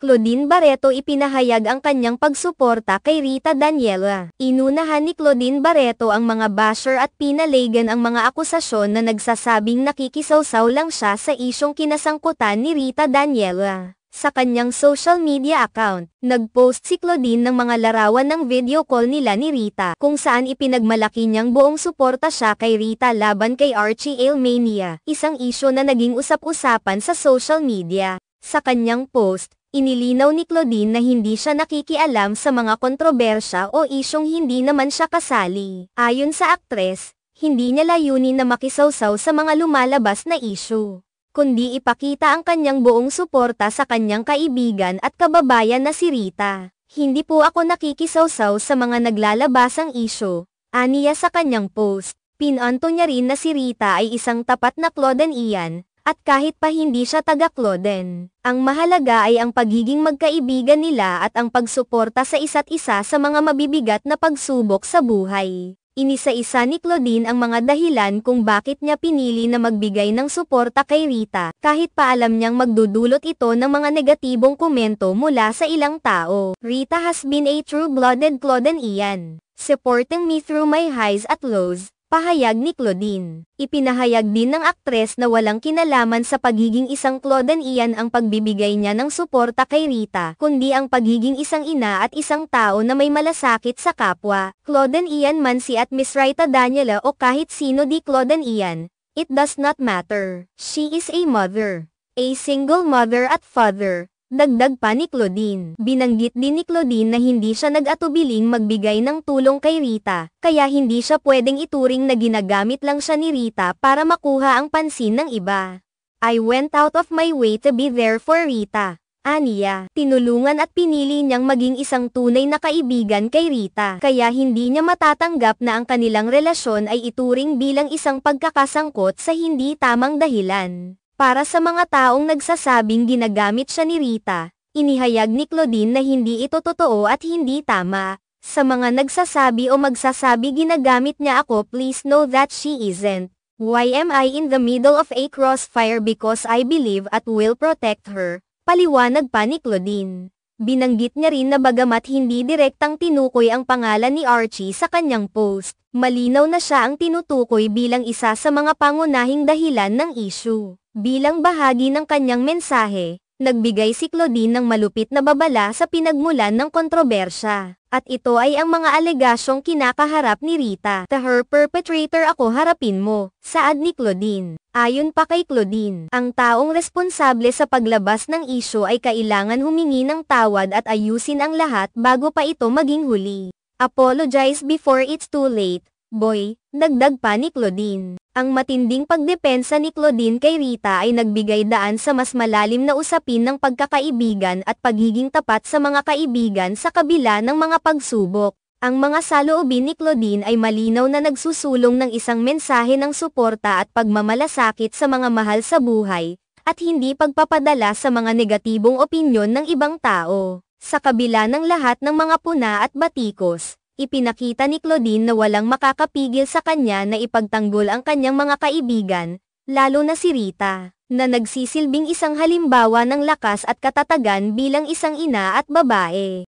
Claudine Barreto ipinahayag ang kanyang pagsuporta kay Rita Daniela. Inunahan ni Claudine Barreto ang mga basher at pinalagan ang mga akusasyon na nagsasabing nakikisawsaw lang siya sa isyong kinasangkutan ni Rita Daniela. Sa kanyang social media account, nag-post si Claudine ng mga larawan ng video call nila ni Rita, kung saan ipinagmalaki niyang buong suporta siya kay Rita laban kay Archie Ailmania, isang isyo na naging usap-usapan sa social media. Sa kanyang post, inilinaw ni Claudine na hindi siya nakikialam sa mga kontrobersya o isyong hindi naman siya kasali. Ayon sa aktres, hindi niya layunin na makisawsaw sa mga lumalabas na isyu, kundi ipakita ang kanyang buong suporta sa kanyang kaibigan at kababayan na si Rita. Hindi po ako nakikisawsaw sa mga naglalabasang isyu, aniya sa kanyang post. Pinanto niya rin na si Rita ay isang tapat na Claudenian, at kahit pa hindi siya taga-Clauden, ang mahalaga ay ang pagiging magkaibigan nila at ang pagsuporta sa isa't isa sa mga mabibigat na pagsubok sa buhay. Inisa-isa ni Claudine ang mga dahilan kung bakit niya pinili na magbigay ng suporta kay Rita, kahit pa alam niyang magdudulot ito ng mga negatibong komento mula sa ilang tao. Rita has been a true-blooded Claudenian, supporting me through my highs at lows, pahayag ni Claudine. Ipinahayag din ng aktres na walang kinalaman sa pagiging isang Claudenian ang pagbibigay niya ng suporta kay Rita, kundi ang pagiging isang ina at isang tao na may malasakit sa kapwa. Claudenian man si at Miss Rita Daniela o kahit sino di Claudenian, it does not matter. She is a mother. A single mother at father. Dagdag pa ni Claudine. Binanggit din ni Claudine na hindi siya nag-atubiling magbigay ng tulong kay Rita, kaya hindi siya pwedeng ituring na ginagamit lang siya ni Rita para makuha ang pansin ng iba. I went out of my way to be there for Rita. Aniya, tinulungan at pinili niyang maging isang tunay na kaibigan kay Rita, kaya hindi niya matatanggap na ang kanilang relasyon ay ituring bilang isang pagkakasangkot sa hindi tamang dahilan. Para sa mga taong nagsasabing ginagamit siya ni Rita, inihayag ni Claudine na hindi ito totoo at hindi tama. Sa mga nagsasabi o magsasabi ginagamit niya ako, please know that she isn't. Why am I in the middle of a crossfire because I believe at will protect her? Paliwanag pa ni Claudine. Binanggit niya rin na bagamat hindi direktang tinukoy ang pangalan ni Archie sa kanyang post, malinaw na siya ang tinutukoy bilang isa sa mga pangunahing dahilan ng issue. Bilang bahagi ng kanyang mensahe, nagbigay si Claudine ng malupit na babala sa pinagmulan ng kontrobersya. At ito ay ang mga alegasyong kinakaharap ni Rita. The her perpetrator ako harapin mo, saad ni Claudine. Ayon pa kay Claudine, ang taong responsable sa paglabas ng isyu ay kailangan humingi ng tawad at ayusin ang lahat bago pa ito maging huli. Apologize before it's too late, boy, dagdag pa ni Claudine. Ang matinding pagdepensa ni Claudine kay Rita ay nagbigay daan sa mas malalim na usapin ng pagkakaibigan at pagiging tapat sa mga kaibigan sa kabila ng mga pagsubok. Ang mga saloobin ni Claudine ay malinaw na nagsusulong ng isang mensahe ng suporta at pagmamalasakit sa mga mahal sa buhay, at hindi pagpapadala sa mga negatibong opinyon ng ibang tao. Sa kabila ng lahat ng mga puna at batikos, ipinakita ni Claudine na walang makakapigil sa kanya na ipagtanggol ang kanyang mga kaibigan, lalo na si Rita, na nagsisilbing isang halimbawa ng lakas at katatagan bilang isang ina at babae.